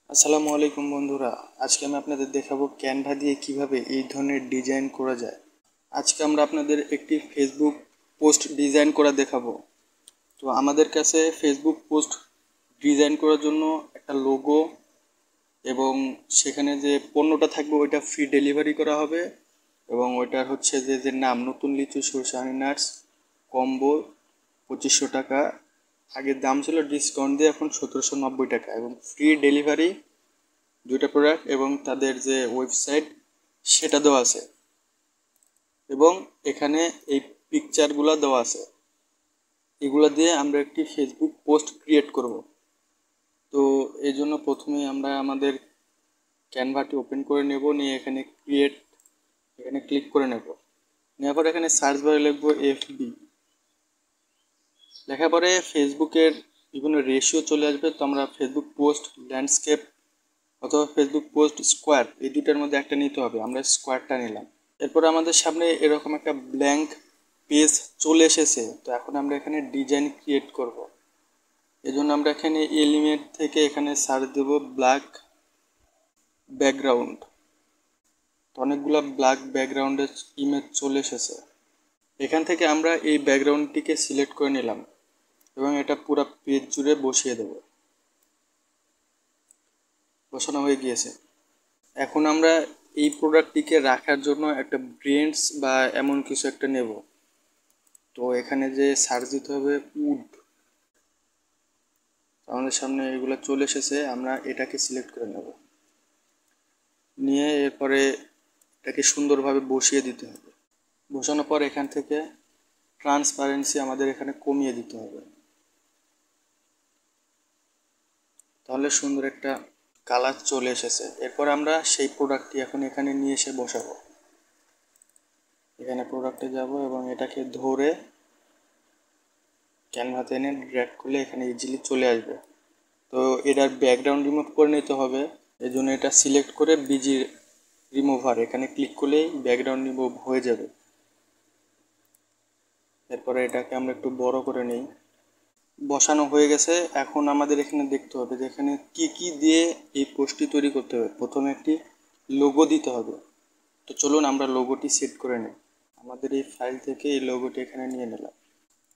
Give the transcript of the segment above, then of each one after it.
আসসালামু আলাইকুম বন্ধুরা। আজকে আমি আপনাদের দেখাবো ক্যানভা দিয়ে কিভাবে এই ধরনের ডিজাইন করা যায়। আজকে আমরা আপনাদের একটি ফেসবুক পোস্ট ডিজাইন করা দেখাবো। তো আমাদের কাছে ফেসবুক পোস্ট ডিজাইন করার জন্য একটা লোগো এবং সেখানে যে পণ্যটা থাকবে ওইটা ফ্রি ডেলিভারি করা হবে এবং ওইটার হচ্ছে যে নাম নতুন লিচু সরষে হানি নাটস কম্বো 2500 টাকা। আগের দাম ছিল ডিসকাউন্ট দিয়ে এখন 1790 টাকা এবং ফ্রি ডেলিভারি দুইটা প্রোডাক্ট এবং তাদের যে ওয়েবসাইট সেটা দেওয়া আছে এবং এখানে এই পিকচারগুলো দেওয়া আছে। এগুলো দিয়ে আমরা একটি ফেসবুক পোস্ট ক্রিয়েট করব। তো এই জন্য প্রথমেই আমরা আমাদের ক্যানভাটি ওপেন করে নেব, নিয়ে এখানে ক্রিয়েট এখানে ক্লিক করে নেব। নেওয়ার পর এখানে সার্চ বারে লিখব এফবি। লেখার পরে ফেসবুকের বিভিন্ন রেশিও চলে আসবে। তো আমরা ফেসবুক পোস্ট ল্যান্ডস্কেপ অথবা ফেসবুক পোস্ট স্কোয়ার এই দুটার মধ্যে একটা নিতে হবে। আমরা স্কোয়ারটা নিলাম। এরপর আমাদের সামনে এরকম একটা ব্ল্যাঙ্ক পেজ চলে এসেছে। তো এখন আমরা এখানে ডিজাইন ক্রিয়েট করব। এজন্য আমরা এখানে এলিমেন্ট থেকে এখানে সার্চ দেব ব্ল্যাক ব্যাকগ্রাউন্ড। তো অনেকগুলো ব্ল্যাক ব্যাকগ্রাউন্ডের ইমেজ চলে এসেছে। এখান থেকে আমরা এই ব্যাকগ্রাউন্ডটিকে সিলেক্ট করে নিলাম এবং এটা পুরো পেজ জুড়ে বসিয়ে দেব। বসানো হয়ে গিয়েছে। এখন আমরা এই প্রোডাক্টটিকে রাখার জন্য একটা ব্রেন্ডস বা এমন কিছু একটা নেব। তো এখানে যে সার্চ দিতে হবে উড। আমাদের সামনে এগুলো চলে এসেছে। আমরা এটাকে সিলেক্ট করে নেব, নিয়ে এরপরে এটাকে সুন্দরভাবে বসিয়ে দিতে হবে। বসানোর পর এখান থেকে ট্রান্সপারেন্সি আমাদের এখানে কমিয়ে দিতে হবে, তাহলে সুন্দর একটা কালার চলে এসেছে। এরপর আমরা সেই প্রোডাক্টটি এখন এখানে নিয়ে এসে বসাবো। এখানে প্রোডাক্টে যাব এবং এটাকে ধরে ক্যানভাতে এনে ড্র্যাগ করলে এখানে ইজিলি চলে আসবে। তো এটার ব্যাকগ্রাউন্ড রিমুভ করে নিতে হবে। এই জন্য এটা সিলেক্ট করে বিজি রিমুভার এখানে ক্লিক করলেই ব্যাকগ্রাউন্ড রিমুভ হয়ে যাবে। এরপরে এটাকে আমরা একটু বড় করে নিই। বসানো হয়ে গেছে। এখন আমাদের এখানে দেখতে হবে যে এখানে কি কি দিয়ে এই পোস্টটি তৈরি করতে হবে। প্রথমে একটি লোগো দিতে হবে। তো চলুন আমরা লোগোটি সেট করে নিই। আমাদের এই ফাইল থেকে এই লোগোটি এখানে নিয়ে নিলাম,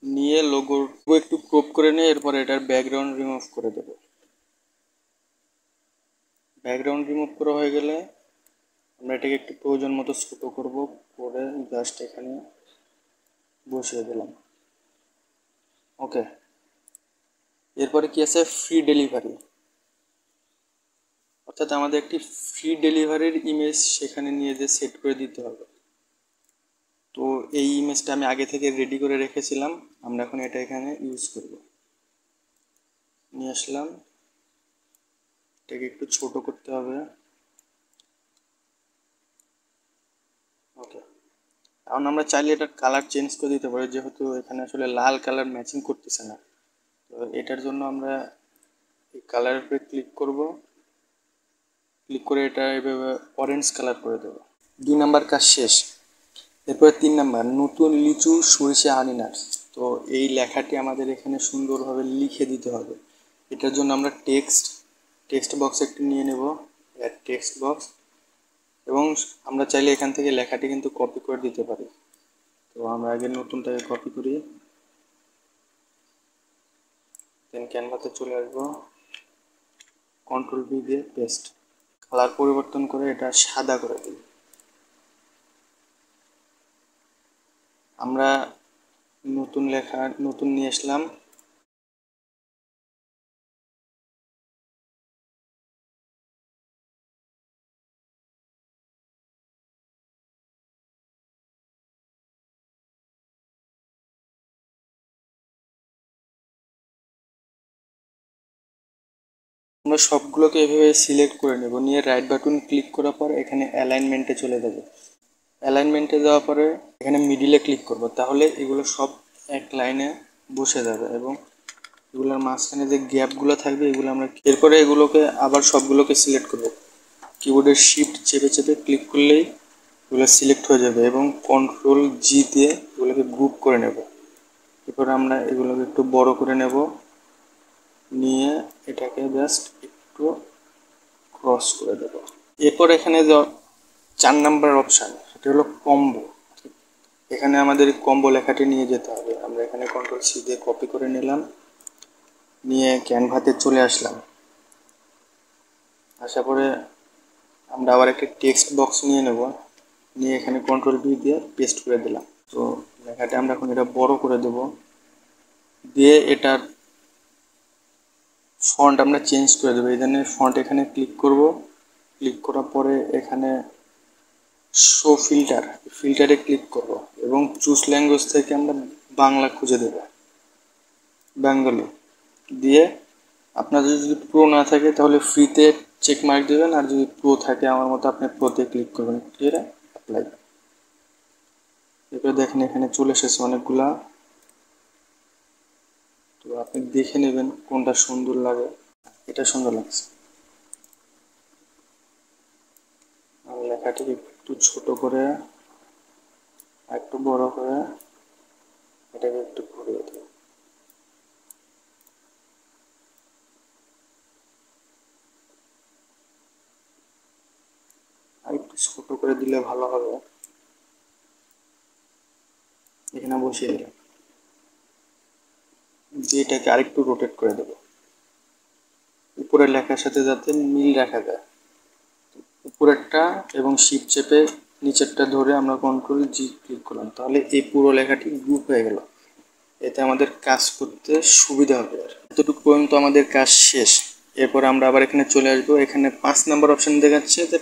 নিয়ে লোগো একটু ক্রপ করে নিয়ে এরপর এটার ব্যাকগ্রাউন্ড রিমুভ করে দেব। ব্যাকগ্রাউন্ড রিমুভ করা হয়ে গেলে আমরা এটাকে একটু প্রয়োজন মতো ছোটো করব, করে জাস্ট এখানে বসিয়ে দিলাম। ওকে। এরপরে কি আছে, ফ্রি ডেলিভারি, অর্থাৎ আমাদের একটি ফ্রি ডেলিভারির ইমেজ সেখানে নিয়ে যে সেট করে দিতে হবে। তো এই ইমেজটা আমি আগে থেকে রেডি করে রেখেছিলাম। আমরা এখন এটা এখানে ইউজ করব। নিয়ে আসলাম, এটাকে একটু ছোট করতে হবে। ওকে। এখন আমরা চাইলে এটার কালার চেঞ্জ করে দিতে পারি, যেহেতু এখানে আসলে লাল কালার ম্যাচিং করতেছে না। তো এটার জন্য আমরা এই কালারের উপরে ক্লিক করব, ক্লিক করে এটা এভাবে অরেঞ্জ কালার করে দেবো। 2 নাম্বার কাজ শেষ। এরপরে 3 নাম্বার, নতুন লিচু সরিষা হানিনাট। তো এই লেখাটি আমাদের এখানে সুন্দরভাবে লিখে দিতে হবে। এটার জন্য আমরা টেক্সট বক্স একটি নিয়ে নেব, অ্যাড টেক্সট বক্স, এবং আমরা চাইলে এখান থেকে লেখাটি কিন্তু কপি করে দিতে পারি। তো আমরা আগে নতুনটাকে কপি করি, দেন ক্যানভাতে চলে আসবো, কন্ট্রোল V দিয়ে পেস্ট। কালার পরিবর্তন করে এটা সাদা করে দিই। আমরা নতুন লেখা নতুন নিয়ে আসলাম। আমরা সবগুলোকে এভাবে সিলেক্ট করে নেব, নিয়ে রাইট বাটন ক্লিক করার পর এখানে অ্যালাইনমেন্টে চলে যাব। অ্যালাইনমেন্টে যাওয়ার পরে এখানে মিডিলে ক্লিক করব, তাহলে এগুলো সব এক লাইনে বসে যাবে এবং এগুলোর মাঝখানে যে গ্যাপগুলো থাকবে এগুলো আমরা এরপরে এগুলোকে আবার সবগুলোকে সিলেক্ট করব। কিবোর্ডের শিফট চেপে চেপে ক্লিক করলেই এগুলো সিলেক্ট হয়ে যাবে এবং কন্ট্রোল G দিয়ে এগুলোকে গ্রুপ করে নেব। এরপর আমরা এগুলোকে একটু বড় করে নেব, নিয়ে এটাকে জাস্ট একটু ক্রস করে দেব। এরপর এখানে যে 4 নাম্বার অপশান, সেটা হলো কম্বো। এখানে আমাদের কম্বো লেখাটি নিয়ে যেতে হবে। আমরা এখানে কন্ট্রোল সি দিয়ে কপি করে নিলাম, নিয়ে ক্যানভাতে চলে আসলাম। আসার পরে আমরা আবার একটা টেক্সট বক্স নিয়ে নেব, নিয়ে এখানে কন্ট্রোল ভি দিয়ে পেস্ট করে দিলাম। তো লেখাটা আমরা এখন এটা বড় করে দেব, দিয়ে এটার ফন্ট আমরা চেঞ্জ করে দেবো। এই জন্য ফন্ট এখানে ক্লিক করব, ক্লিক করার পরে এখানে শো ফিল্টারে ক্লিক করব এবং চুজ ল্যাঙ্গুয়েজ থেকে আমরা বাংলা খুঁজে দেব, বেঙ্গলি দিয়ে। আপনাদের যদি প্রো না থাকে তাহলে ফ্রিতে চেক মার্ক দেবেন, আর যদি প্রো থাকে আমার মতো আপনি প্রোতে ক্লিক করবেন, ক্লিয়ার অ্যাপ্লাই। এরপরে দেখেন এখানে চলে এসেছে অনেকগুলা। তো আপনি দেখে নেবেন কোনটা সুন্দর লাগে। এটা সুন্দর লাগছে। আমি লেখাটি একটু ছোট করে একটু বড় করে এটাকে একটু ঘুরিয়ে দেব। আর একটু ছোট করে দিলে ভালো হবে। এখানে বসিয়ে দিলাম, দিয়ে এটাকে আরেকটু রোটেট করে দেবো উপরের লেখার সাথে যাতে মিল রাখা যায়। উপরেরটা এবং শিপ চেপে নিচেরটা ধরে আমরা কন্ট্রোল জি ক্লিক করলাম, তাহলে এই পুরো লেখাটি গ্রুপ হয়ে গেল। এতে আমাদের কাজ করতে সুবিধা হবে। আর এতটুকু পর্যন্ত আমাদের কাজ শেষ। এরপর আমরা আবার এখানে চলে আসবো। এখানে 5 নাম্বার অপশন দেখাচ্ছে যে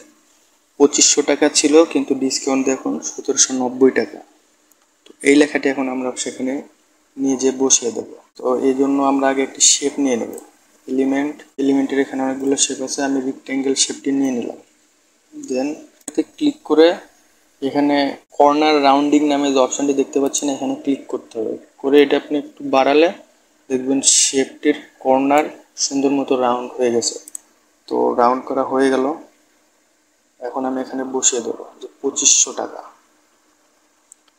2500 টাকা ছিল, কিন্তু ডিসকাউন্ট দিয়ে এখন 1790 টাকা। তো এই লেখাটি এখন আমরা সেখানে নিয়ে যেয়ে বসিয়ে দেবো। তো এই জন্য আমরা আগে একটি শেপ নিয়ে নেব। এলিমেন্টের এখানে অনেকগুলো শেপ আছে, আমি রেক্টেঙ্গেল শেপটি নিয়ে নিলাম। দেন এতে ক্লিক করে এখানে কর্নার রাউন্ডিং নামে যে অপশানটি দেখতে পাচ্ছেন এখানে ক্লিক করতে হবে। করে এটা আপনি একটু বাড়ালে দেখবেন শেপটির কর্নার সুন্দর মতো রাউন্ড হয়ে গেছে। তো রাউন্ড করা হয়ে গেল। এখন আমি এখানে বসিয়ে দেবো যে 2500 টাকা।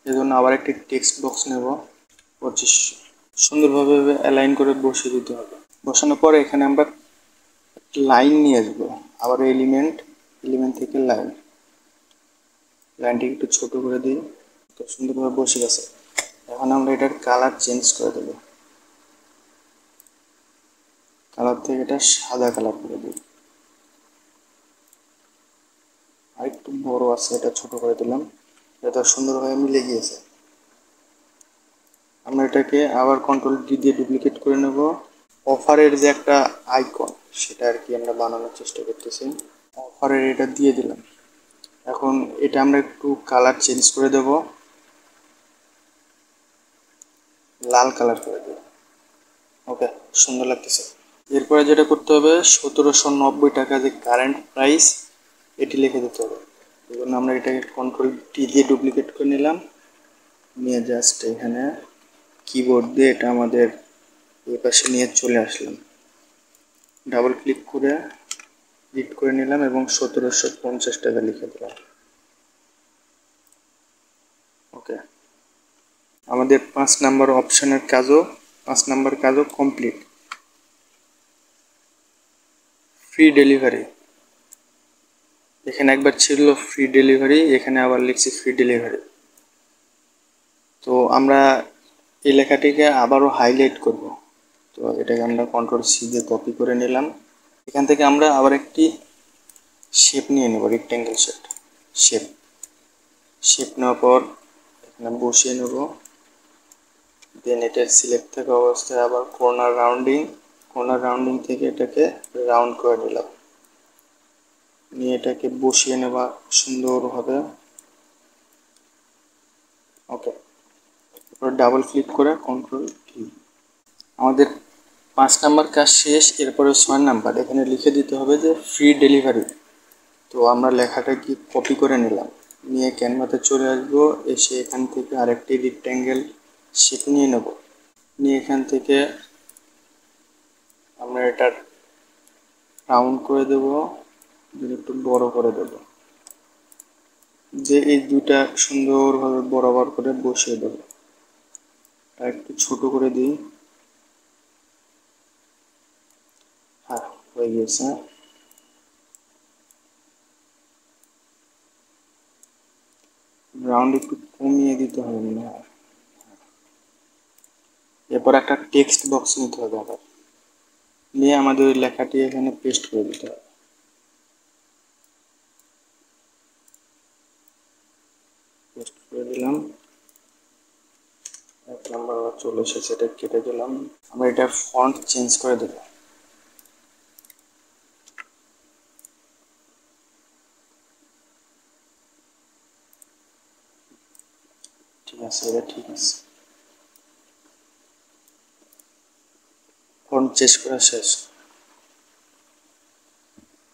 এই জন্য আবার একটি টেক্সট বক্স নেব, 2500 সুন্দরভাবে অ্যালাইন করে বসিয়ে দিতে হবে। বসানোর পরে এখানে আমরা লাইন নিয়ে আসবো। আবার এলিমেন্ট থেকে লাইনটি একটু ছোট করে দিই। তো সুন্দরভাবে বসে গেছে। এখন আমরা এটার কালার চেঞ্জ করে দেবো, কালার থেকে এটা সাদা কালার করে দিই। আর একটু বড় আছে, এটা ছোট করে দিলাম, এটা সুন্দরভাবে মিলে গিয়েছে। আমরা এটাকে আবার কন্ট্রোল ডি দিয়ে ডুপ্লিকেট করে নেব। অফারের যে একটা আইকন সেটা আর কি আমরা বানানোর চেষ্টা করতেছি। অফারের এটা দিয়ে দিলাম। এখন এটা আমরা একটু কালার চেঞ্জ করে দেব, লাল কালার করে দেব। ওকে, সুন্দর লাগতেছে। এরপরে যেটা করতে হবে 1790 টাকা যে কারেন্ট প্রাইস এটি লিখে দিতে হবে। এই জন্য আমরা এটাকে কন্ট্রোল টি দিয়ে ডুপ্লিকেট করে নিলাম, নিয়ে জাস্ট এখানে কিবোর্ড দিয়ে এটা আমাদের এই পাশে নিয়ে চলে আসলাম। ডাবল ক্লিক করে এডিট করে নিলাম এবং 1750 টাকা লিখে দিলাম। ওকে, আমাদের 5 নাম্বার অপশানের কাজও 5 নাম্বার কাজও কমপ্লিট। ফ্রি ডেলিভারি, এখানে একবার ছিল ফ্রি ডেলিভারি, এখানে আবার লিখছি ফ্রি ডেলিভারি। তো আমরা এই লেখাটিকে আবারও হাইলাইট করব। তো এটাকে আমরা কন্ট্রোল সি দিয়ে কপি করে নিলাম। এখান থেকে আমরা আবার একটি শেপ নিয়ে নেব, রেক্টেঙ্গেল শেপ নেওয়ার পর এখানে বসিয়ে নেব। দেন এটা সিলেক্ট থাকা অবস্থায় আবার কর্নার রাউন্ডিং থেকে এটাকে রাউন্ড করে নিলাম, নিয়ে এটাকে বসিয়ে নেওয়া সুন্দরভাবে। ওকে, এরপর ডাবল ক্লিক করে কন্ট্রোল কি। আমাদের 5 নাম্বার কাজ শেষ। এরপরে 6 নাম্বার এখানে লিখে দিতে হবে যে ফ্রি ডেলিভারি। তো আমরা লেখাটা কি কপি করে নিলাম, নিয়ে ক্যানভাতে চলে আসবো। এসে এখান থেকে আরেকটি রেক্ট্যাঙ্গেল শেপ নিয়ে নেব, নিয়ে এখান থেকে আমরা এটার রাউন্ড করে দেব, একটু বড় করে দেব, যে এই দুটা সুন্দরভাবে বরাবর করে বসিয়ে দেব। আর একটু ছোট করে দিই। হ্যাঁ, হয়ে গেছে। রাউন্ড একটু কমিয়ে দিতে হবে মনে হয়। এরপর একটা টেক্সট বক্স নিতে হবে, আবার নিয়ে আমাদের ওই লেখাটি এখানে পেস্ট করে দিতে হবে। পেস্ট করে দিলাম। 1 নম্বর চলে এসেছে, এটা কেটে দিলাম। আমরা এটা ফন্ট চেঞ্জ করে দেব। ঠিক আছে, এটা ঠিক আছে। ফন্ট চেঞ্জ করা শেষ।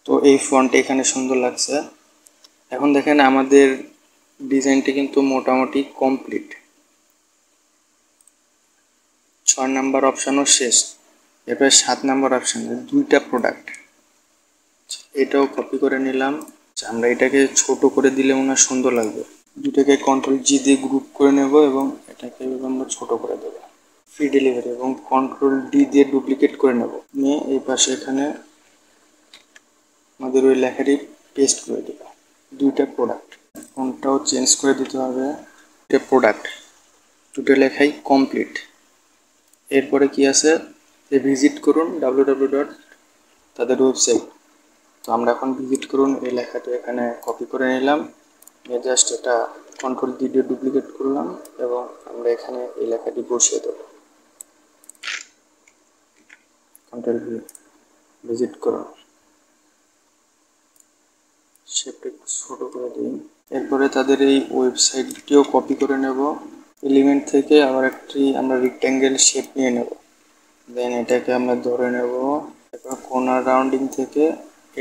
তো এই ফন্ট এখানে সুন্দর লাগছে। এখন দেখেন আমাদের ডিজাইনটি কিন্তু মোটামুটি কমপ্লিট। 6 নম্বর অপশানও শেষ। এরপরে 7 নম্বর অপশানে 2টা প্রোডাক্ট, এটাও কপি করে নিলাম। আমরা এটাকে ছোট করে দিলে মনে হয় সুন্দর লাগবে। দুটাকে কন্ট্রোল-G দিয়ে গ্রুপ করে নেব এবং এটাকে আমরা ছোট করে দেব। ফ্রি ডেলিভারি এবং কন্ট্রোল-D দিয়ে ডুপ্লিকেট করে নেব, নিয়ে এই পাশে এখানে আমাদের ওই লেখাটি পেস্ট করে দেব। 2টা প্রোডাক্ট, ফন্টটাও চেঞ্জ করে দিতে হবে। 2টা প্রোডাক্ট, 2টা লেখাই কমপ্লিট। এরপরে কি আছে, ভিজিট করুন www. তাদের ওয়েবসাইট। তো আমরা এখন ভিজিট করুন এই লেখাটি এখানে কপি করে নিলাম, নিয়ে জাস্ট এটা কন্ট্রোল-D দিয়ে ডুপ্লিকেট করলাম এবং আমরা এখানে এই লেখাটি বসিয়ে দেব। কন্ট্রোল-V, ভিজিট করুন। শেপটা একটু ছোট করে দিন। এরপরে তাদের এই ওয়েবসাইটটিও কপি করে নেব। এলিমেন্ট থেকে আবার একটি আমরা রেক্ট্যাঙ্গেল শেপ নিয়ে নেব, দেন এটাকে আমরা ধরে নেব। এরপর কর্নার রাউন্ডিং থেকে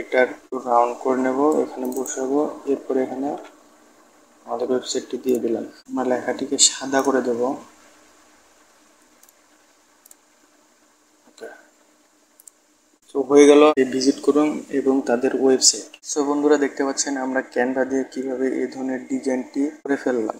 এটা একটু রাউন্ড করে নেব, এখানে বসাবো। এরপরে এখানে আমাদের ওয়েবসাইটটি দিয়ে দিলাম। আমরা লেখাটিকে সাদা করে দেব। তো হয়ে গেল, ভিজিট করুন এবং তাদের ওয়েবসাইট। সো বন্ধুরা দেখতে পাচ্ছেন আমরা ক্যানভা দিয়ে কিভাবে এই ধরনের ডিজাইনটি করে ফেললাম।